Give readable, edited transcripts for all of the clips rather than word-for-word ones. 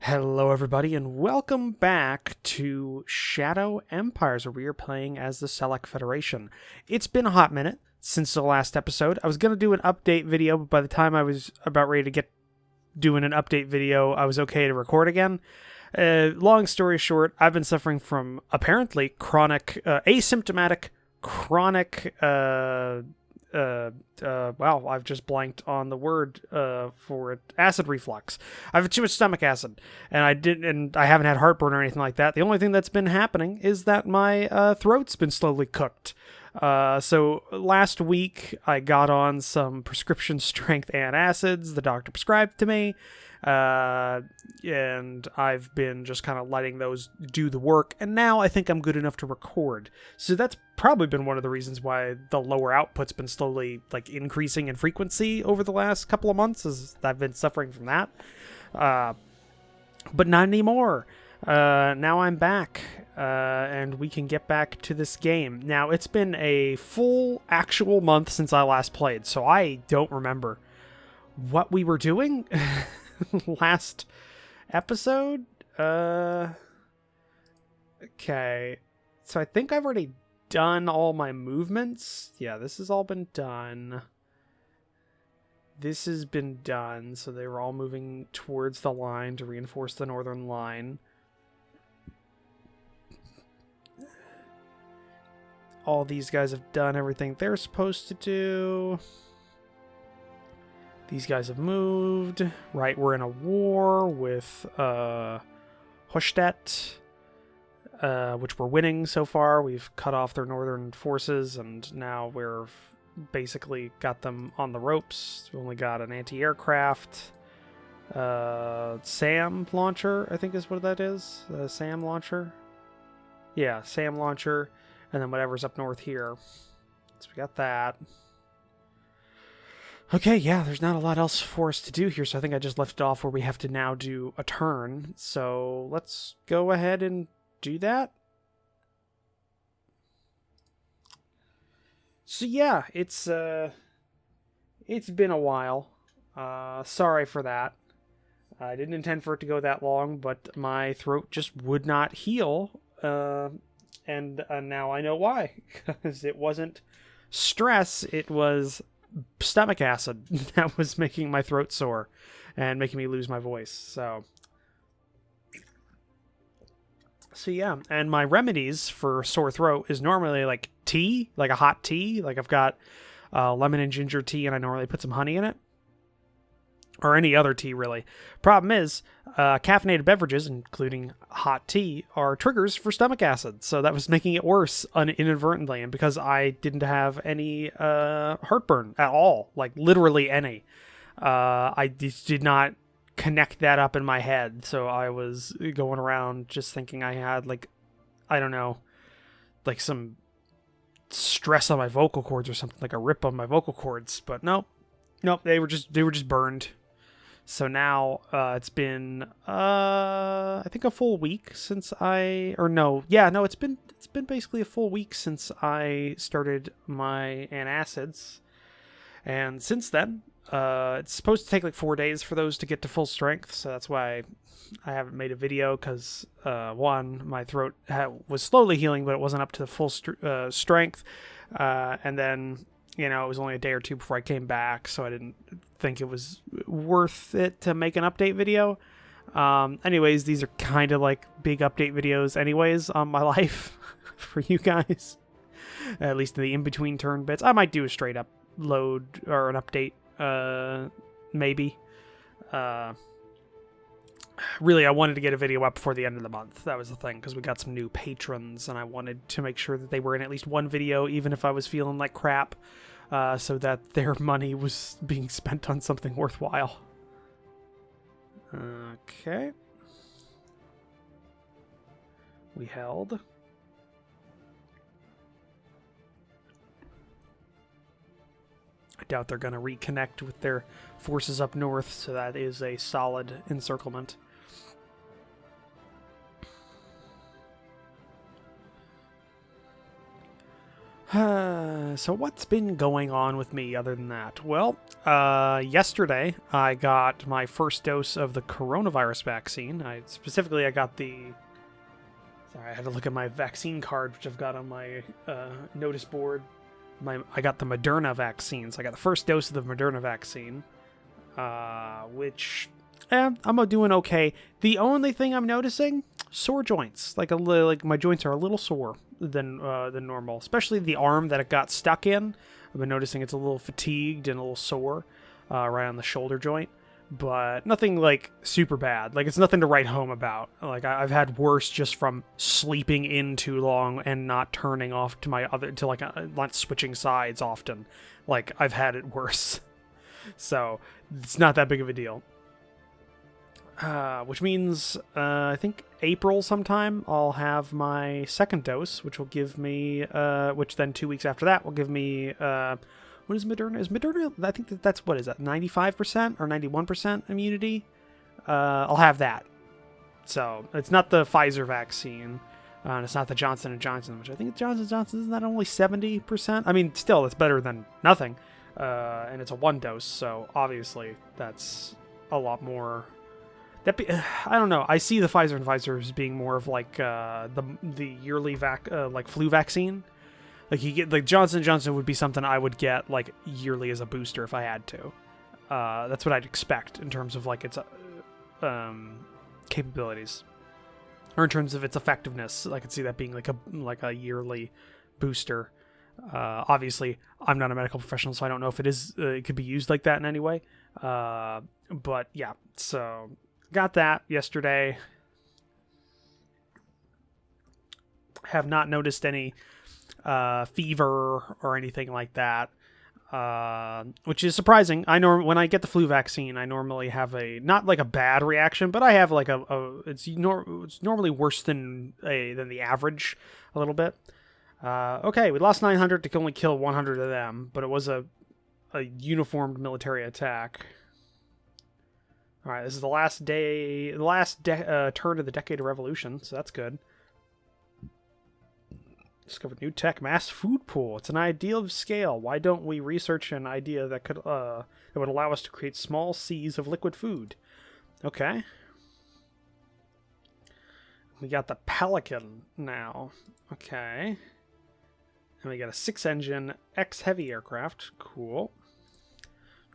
Hello, everybody, and welcome back to Shadow Empires, where we are playing as the Salic Federation. It's been a hot minute since the last episode. I was going to do an update video, but by the time I was about ready to get doing an update video, I was okay to record again. Long story short, I've been suffering from apparently asymptomatic chronic wow, I've just blanked on the word for it. Acid reflux. I have too much stomach acid, and I haven't had heartburn or anything like that. The only thing that's been happening is that my throat's been slowly cooked. So last week I got on some prescription strength antacids the doctor prescribed to me. And I've been just kind of letting those do the work, and now I think I'm good enough to record. So that's probably been one of the reasons why the lower output's been slowly increasing in frequency over the last couple of months, is I've been suffering from that. But not anymore. Now I'm back, and we can get back to this game. Now, it's been a full actual month since I last played, so I don't remember what we were doing last episode. Okay, so I think I've already done all my movements. Yeah, this has all been done. This has been done, so they were all moving towards the line to reinforce the northern line. All these guys have done everything they're supposed to do. These guys have moved. Right, we're in a war with Hochstadt, which we're winning so far. We've cut off their northern forces, and now we're basically got them on the ropes. We only got an anti-aircraft. SAM launcher, I think is what that is. SAM launcher. Yeah, SAM launcher. And then whatever's up north here. So we got that. Okay, yeah, there's not a lot else for us to do here, so I think I just left it off where we have to now do a turn. So let's go ahead and do that. So yeah, it's been a while. Sorry for that. I didn't intend for it to go that long, but my throat just would not heal. And now I know why. Because it wasn't stress, it was stomach acid that was making my throat sore and making me lose my voice. So yeah, and my remedies for sore throat is normally like tea, like a hot tea. Like I've got lemon and ginger tea, and I normally put some honey in it. Or any other tea, really. Problem is, caffeinated beverages, including hot tea, are triggers for stomach acid. So that was making it worse inadvertently. And because I didn't have any heartburn at all, like literally any, I just did not connect that up in my head. So I was going around just thinking I had, I don't know, some stress on my vocal cords or something, like a rip on my vocal cords. But nope, they were just burned. So now it's been I think a full week since it's been basically a full week since I started my antacids, and since then it's supposed to take like 4 days for those to get to full strength. So that's why I haven't made a video, because one, my throat was slowly healing, but it wasn't up to the full strength, and then it was only a day or two before I came back, so I didn't think it was worth it to make an update video. Anyways, these are kind of like big update videos anyways on my life for you guys. At least in the in-between turn bits. I might do a straight up load or an update, maybe. Really, I wanted to get a video up before the end of the month. That was the thing, because we got some new patrons, and I wanted to make sure that they were in at least one video, even if I was feeling like crap, so that their money was being spent on something worthwhile. Okay. We held. I doubt they're going to reconnect with their forces up north, so that is a solid encirclement. So what's been going on with me other than that? Well, yesterday I got my first dose of the coronavirus vaccine. I got the... Sorry, I had to look at my vaccine card, which I've got on my notice board. I got the Moderna vaccine, so I got the first dose of the Moderna vaccine, which I'm doing okay. The only thing I'm noticing, sore joints. Like my joints are a little sore than normal, especially the arm that it got stuck in. I've been noticing it's a little fatigued and a little sore right on the shoulder joint. But nothing like super bad. Like it's nothing to write home about. Like I've had worse just from sleeping in too long and not turning off to not switching sides often. Like I've had it worse. So it's not that big of a deal. Which means I think April sometime I'll have my second dose, which will give me which then 2 weeks after that will give me what is Moderna? Is Moderna, I think that's, what is that, 95% or 91% immunity? I'll have that. So, it's not the Pfizer vaccine. And it's not the Johnson & Johnson, which I think Johnson & Johnson, isn't that only 70%? I mean, still, that's better than nothing. And it's a one dose, so obviously that's a lot more... I don't know. I see the Pfizer and Pfizer as being more of like the yearly like flu vaccine. Like you get like Johnson & Johnson would be something I would get like yearly as a booster if I had to. That's what I'd expect in terms of like its capabilities, or in terms of its effectiveness. I could see that being like a yearly booster. Obviously, I'm not a medical professional, so I don't know if it could be used like that in any way. But yeah, so got that yesterday. Have not noticed any fever or anything like that, which is surprising. When I get the flu vaccine, I normally have not like a bad reaction, but I have like it's normally worse than the average a little bit. Okay, we lost 900 to only kill 100 of them, but it was a uniformed military attack. All right, this is the last turn of the Decade of Revolution, so that's good. Discovered new tech, mass food pool. It's an idea of scale. Why don't we research an idea that would allow us to create small seas of liquid food? Okay. We got the Pelican now. Okay. And we got a 6-engine X-heavy aircraft. Cool.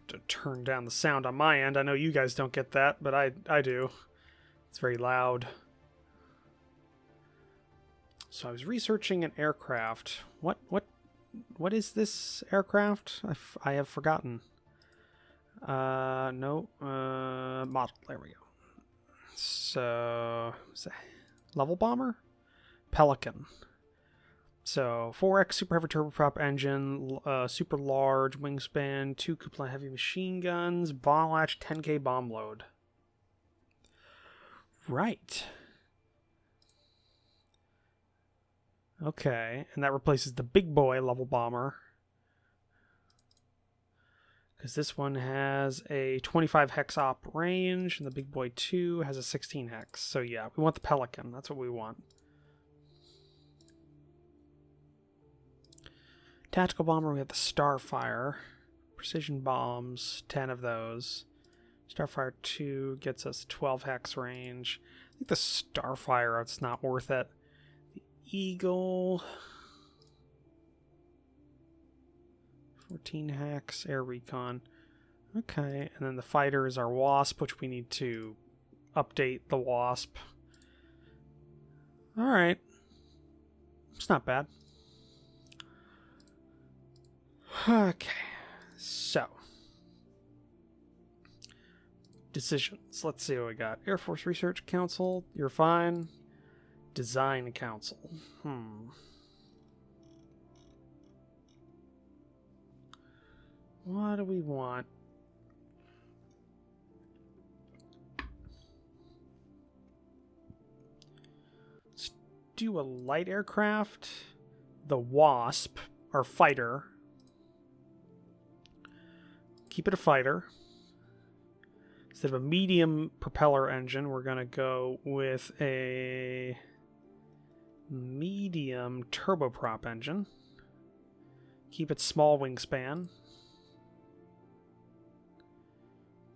To turn down the sound on my end. I know you guys don't get that, but I do. It's very loud. So I was researching an aircraft. What is this aircraft? I have forgotten. No. Model. There we go. So, level bomber? Pelican. So 4X super heavy turboprop engine, super large wingspan, 2 Kupla heavy machine guns, bomb latch, 10k bomb load. Right. Okay, and that replaces the big boy level bomber. Because this one has a 25 hex op range, and the big boy 2 has a 16 hex. So yeah, we want the Pelican. That's what we want. Tactical bomber, we have the Starfire. Precision bombs, 10 of those. Starfire 2 gets us 12 hex range. I think the Starfire, it's not worth it. The Eagle, 14 hex, air recon. Okay, and then the fighter is our Wasp, which we need to update the Wasp. Alright. It's not bad. Okay, so decisions. Let's see what we got. Air Force Research Council, you're fine. Design Council. What do we want? Let's do a light aircraft. The Wasp, our fighter. Keep it a fighter. Instead of a medium propeller engine, we're going to go with a medium turboprop engine. Keep its small wingspan.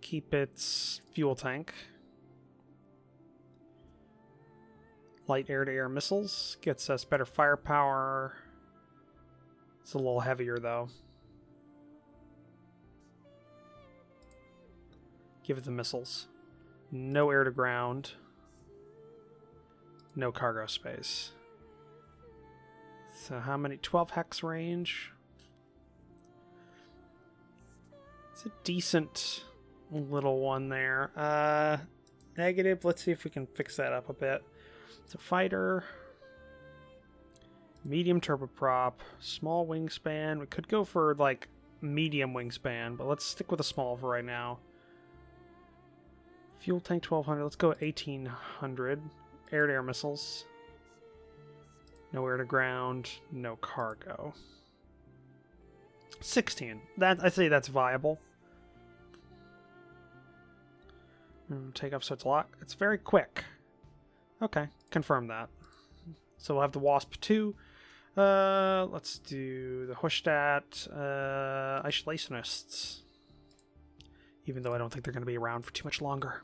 Keep its fuel tank. Light air-to-air missiles. Gets us better firepower. It's a little heavier, though. Give it the missiles. No air-to-ground. No cargo space. So how many? 12 hex range. It's a decent little one there. Negative. Let's see if we can fix that up a bit. It's a fighter. Medium turboprop. Small wingspan. We could go for, like, medium wingspan, but let's stick with a small for right now. Fuel tank 1200. Let's go at 1800. Air-to-air missiles. No air-to-ground. No cargo. 16. I'd say that's viable. Take off, so it's a lot. It's very quick. Okay, confirm that. So we'll have the Wasp 2. Let's do the Hushtat Isolationists. Even though I don't think they're going to be around for too much longer.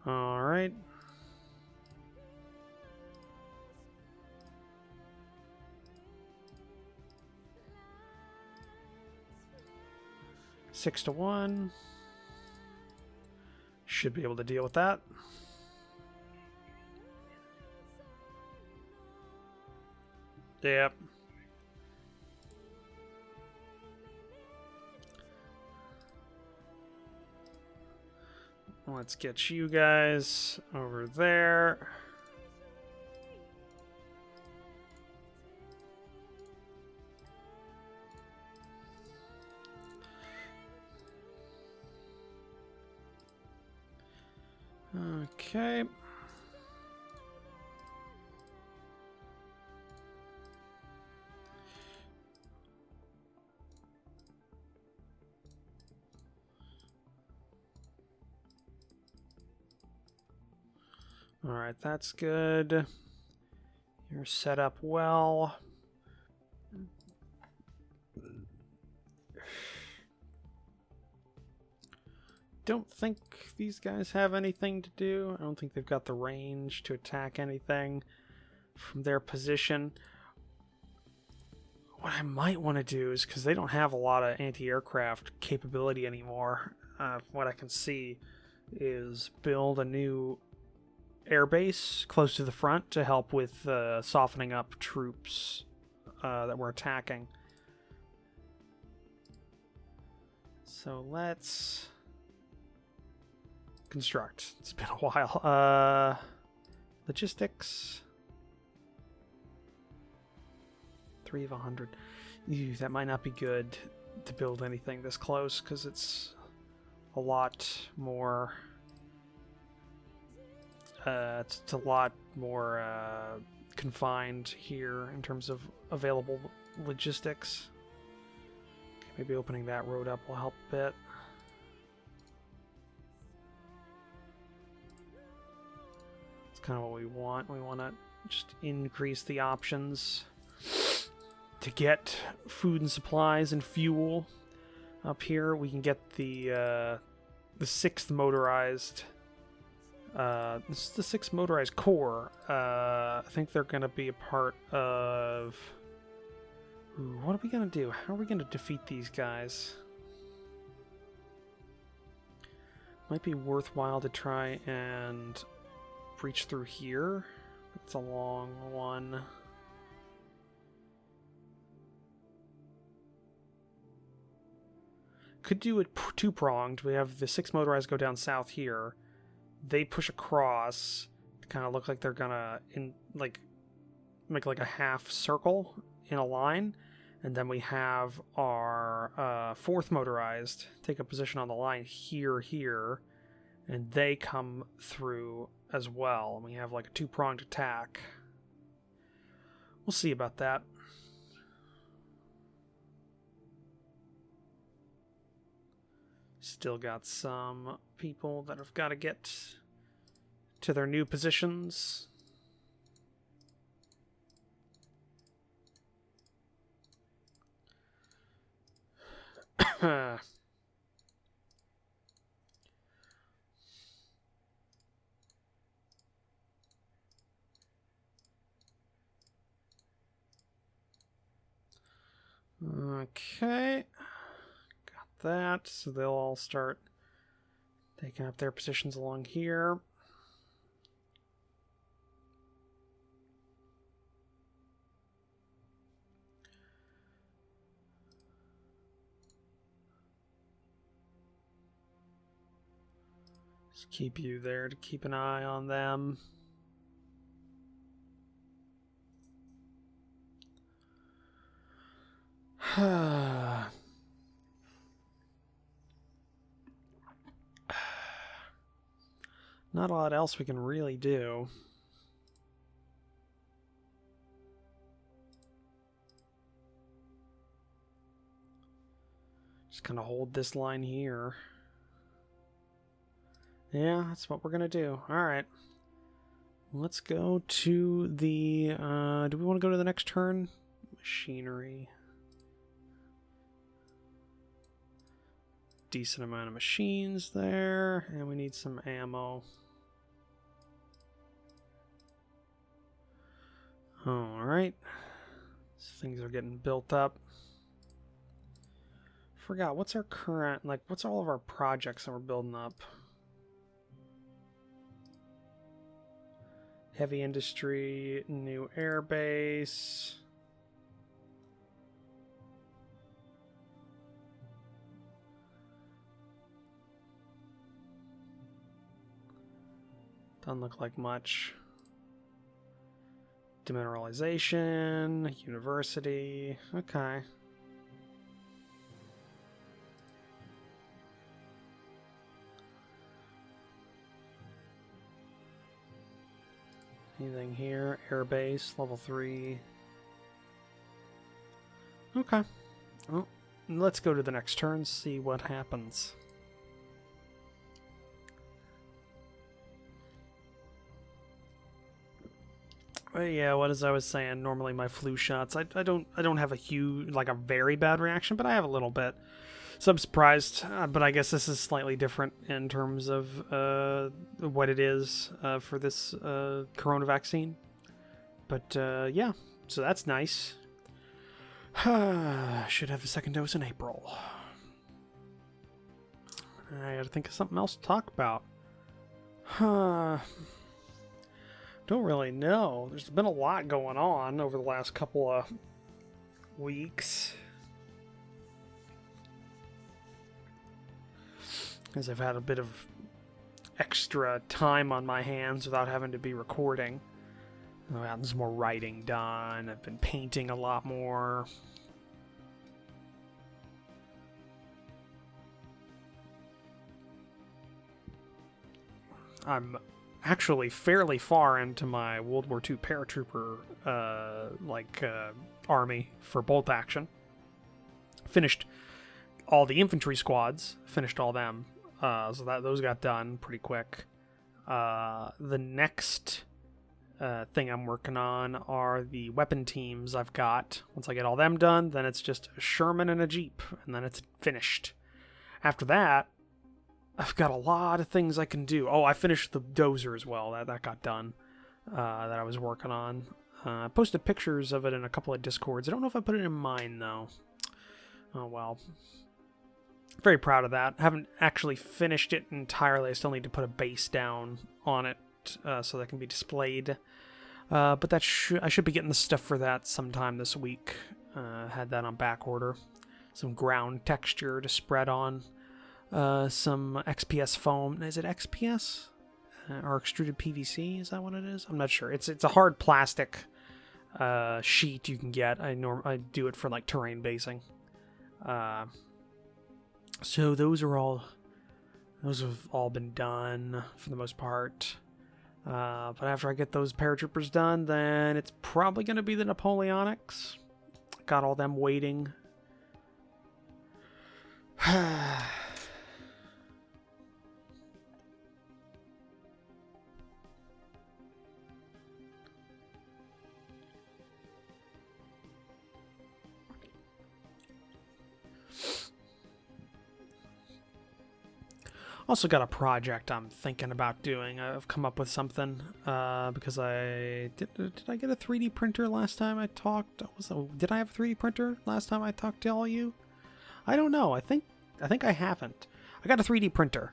Alright. Six to 1. Should be able to deal with that. Yep. Let's get you guys over there. Okay. All right, that's good. You're set up well. Don't think these guys have anything to do. I don't think they've got the range to attack anything from their position. What I might want to do is, because they don't have a lot of anti-aircraft capability anymore, what I can see is build a new airbase close to the front to help with softening up troops that we're attacking. So let's construct. It's been a while. Logistics. 3 of 100. Ew, that might not be good to build anything this close because it's a lot more. It's a lot more confined here in terms of available logistics. Okay, maybe opening that road up will help a bit. It's kind of what we want. We want to just increase the options to get food and supplies and fuel up here. We can get the 6th motorized. This is the 6th motorized corps. I think they're going to be a part of. Ooh, what are we going to do? How are we going to defeat these guys? Might be worthwhile to try and breach through here. It's a long one. Could do it two-pronged. We have the 6 motorized go down south here. They push across to kind of look like they're gonna make like a half circle in a line, and then we have our 4th motorized take a position on the line here, and they come through as well. And we have like a two-pronged attack. We'll see about that. Still got some people that have got to get to their new positions. Okay, got that. So they'll all start taking up their positions along here. Just keep you there to keep an eye on them. Not a lot else we can really do. Just kind of hold this line here. Yeah, that's what we're going to do. All right. Let's go to the... do we want to go to the next turn? Machinery. Decent amount of machines there. And we need some ammo. All right. Things are getting built up. Forgot, what's our current... like, what's all of our projects that we're building up? Heavy industry, new air base. Doesn't look like much. Demineralization, university. Okay. Anything here? Airbase, level 3. Okay. Well, let's go to the next turn, see what happens. Yeah, what as I was saying, normally my flu shots, I don't have a huge, like a very bad reaction, but I have a little bit. So I'm surprised, but I guess this is slightly different in terms of what it is for this corona vaccine. But yeah, so that's nice. Should have a second dose in April. I gotta think of something else to talk about. Don't really know. There's been a lot going on over the last couple of weeks. As I've had a bit of extra time on my hands without having to be recording. I've gotten some more writing done. I've been painting a lot more. I'm actually fairly far into my World War II paratrooper army for bolt action. Finished all the infantry squads. Finished all them. So those got done pretty quick. The next thing I'm working on are the weapon teams I've got. Once I get all them done, then it's just a Sherman and a Jeep, and then it's finished. After that, I've got a lot of things I can do. Oh, I finished the dozer as well. That got done. That I was working on. I posted pictures of it in a couple of Discords. I don't know if I put it in mine, though. Oh, well. Very proud of that. Haven't actually finished it entirely. I still need to put a base down on it so that can be displayed. But that I should be getting the stuff for that sometime this week. Had that on back order. Some ground texture to spread on. Some XPS foam. Is it XPS? Or extruded PVC? Is that what it is? I'm not sure. It's a hard plastic sheet you can get. I do it for like terrain basing. So those have all been done for the most part. But after I get those paratroopers done, then it's probably going to be the Napoleonics. Got all them waiting. Also got a project I'm thinking about doing. I've come up with something because did I get a 3D printer last time I talked? Did I have a 3D printer last time I talked to all of you? I don't know. I think I haven't. I got a 3D printer.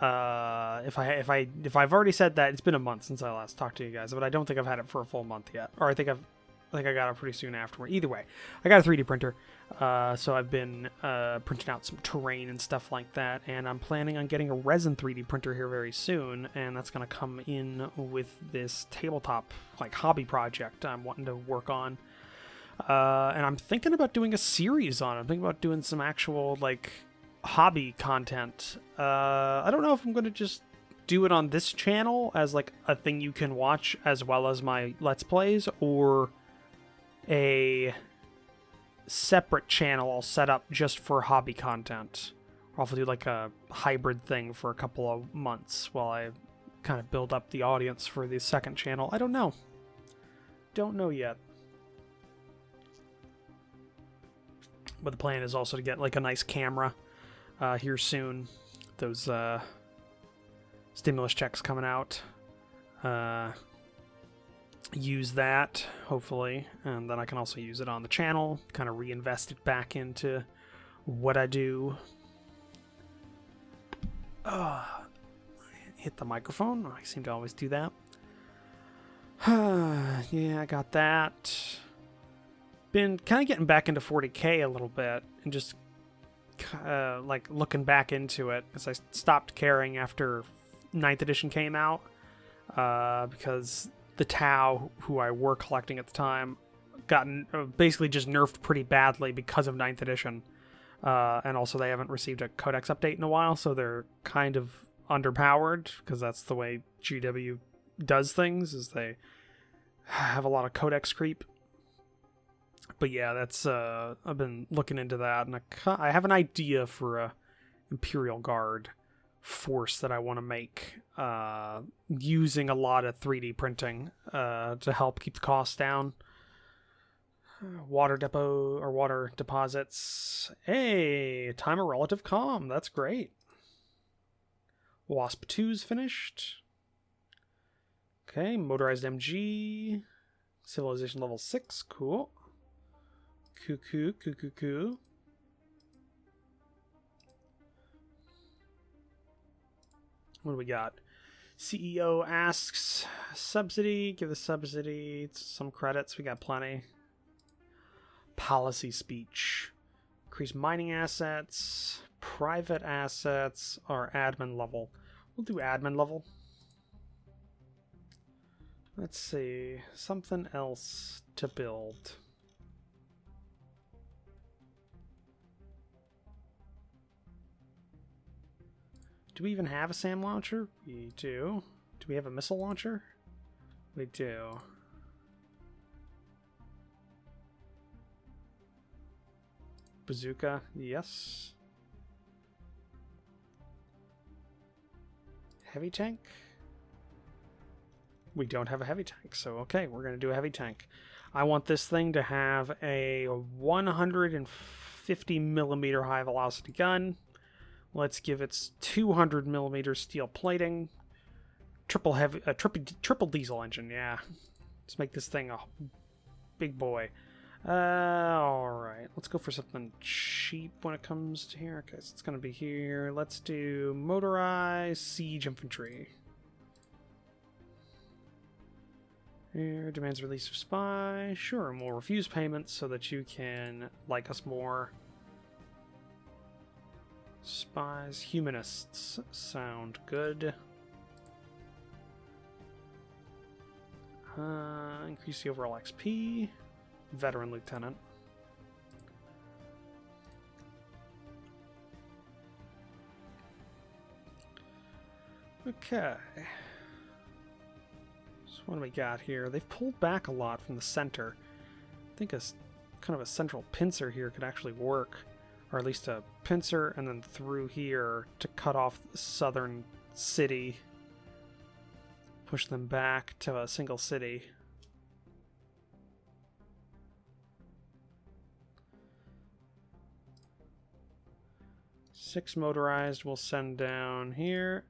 If I've already said that, it's been a month since I last talked to you guys, but I don't think I've had it for a full month yet. Or I think I got it pretty soon afterward. Either way, I got a 3D printer. So I've been printing out some terrain and stuff like that, and I'm planning on getting a resin 3D printer here very soon, and that's going to come in with this tabletop like hobby project I'm wanting to work on. And I'm thinking about doing a series on it. I'm thinking about doing some actual like hobby content. I don't know if I'm going to just do it on this channel as like a thing you can watch as well as my Let's Plays, or a separate channel I'll set up just for hobby content. Or I'll do like a hybrid thing for a couple of months while I kind of build up the audience for the second channel. I don't know. Don't know yet. But the plan is also to get like a nice camera here soon. Those stimulus checks coming out. Use that, hopefully, and then I can also use it on the channel, kind of reinvest it back into what I do. Hit the microphone. I seem to always do that. Yeah, I got that. Been kind of getting back into 40K a little bit, and just like looking back into it, because I stopped caring after 9th edition came out, because the Tau, who I were collecting at the time, gotten basically just nerfed pretty badly because of 9th edition. And also they haven't received a codex update in a while, so they're kind of underpowered, because that's the way GW does things, is they have a lot of codex creep. But yeah, that's I've been looking into that, and I have an idea for a Imperial Guard force that I want to make, using a lot of 3D printing to help keep the costs down. Water depot or water deposits. Hey, time of relative calm. That's great. Wasp 2's finished. Okay, motorized MG. Civilization level 6. Cool. Cool. What do we got? CEO asks subsidy. Give the subsidy some credits. We got plenty. Policy speech. Increase mining assets. Private assets. Or admin level. We'll do admin level. Let's see. Something else to build. Do we even have a SAM launcher? We do. Do we have a missile launcher? We do. Bazooka, yes. Heavy tank? We don't have a heavy tank, so okay, we're going to do a heavy tank. I want this thing to have a 150 millimeter high velocity gun. Let's give it 200 millimeter steel plating. Triple diesel engine, yeah. Let's make this thing a big boy. Alright, let's go for something cheap when it comes to here. Okay, so it's going to be here. Let's do motorized siege infantry. Here, demands release of spy. Sure, and we'll refuse payments so that you can like us more. Spies, humanists sound good. Increase the overall XP. Veteran lieutenant. Okay. So what do we got here? They've pulled back a lot from the center. I think kind of a central pincer here could actually work. Or at least a pincer and then through here to cut off the southern city. Push them back to a single city. 6 motorized we'll send down here.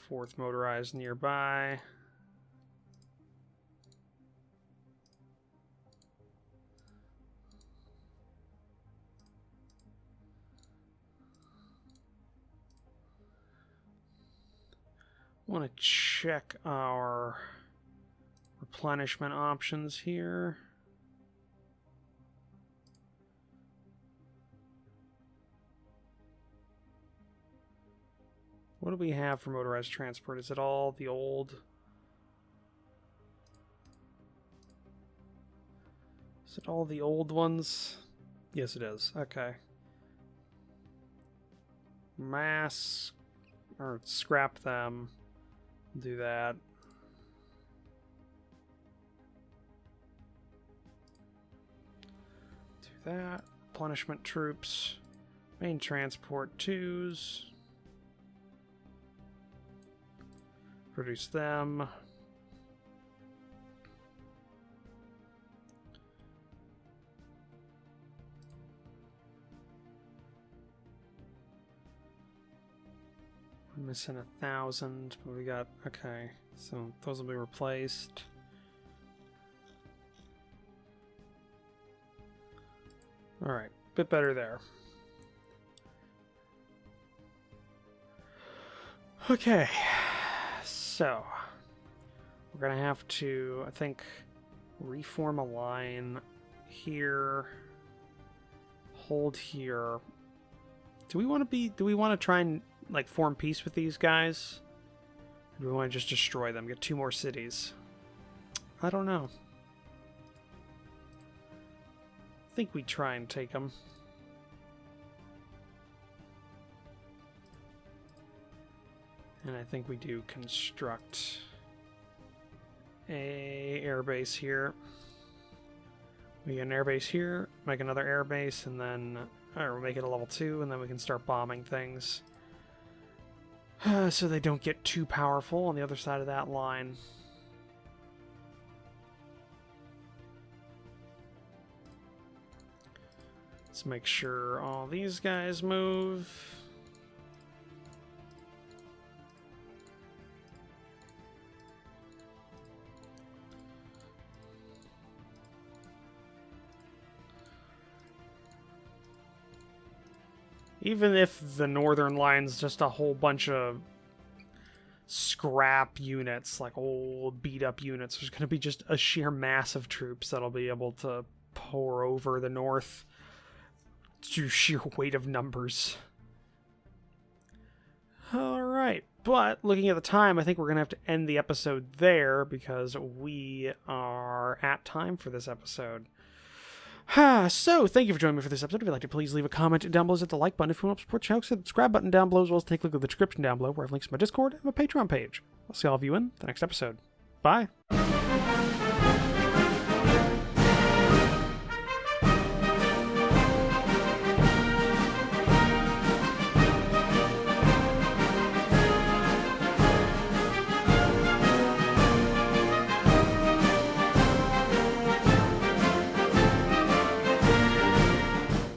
Fourth motorized nearby. Want to check our replenishment options here. What do we have for motorized transport? Is it all the old? Is it all the old ones? Yes, it is. Okay. Mass, or scrap them. Do that. Do that. Replenishment troops. Main transport 2s. Produce them. We're missing 1,000, but we got, okay, so those will be replaced. Alright, bit better there. Okay, so we're gonna have to, I think, reform a line here, hold here. Do we want to try and like form peace with these guys? Or do we want to just destroy them, get 2 more cities? I don't know. I think we try and take them. And I think we do construct a airbase here. We get an airbase here, make another airbase, and then, or we'll make it a level 2, and then we can start bombing things. So they don't get too powerful on the other side of that line. Let's make sure all these guys move. Even if the northern line's just a whole bunch of scrap units, like old beat-up units, there's going to be just a sheer mass of troops that'll be able to pour over the north due sheer weight of numbers. Alright, but looking at the time, I think we're going to have to end the episode there because we are at time for this episode. So, thank you for joining me for this episode. If you'd like to, please leave a comment down below. Hit the like button. If you want to support the channel, hit the subscribe button down below, as well as take a look at the description down below, where I have links to my Discord and my Patreon page. I'll see all of you in the next episode. Bye!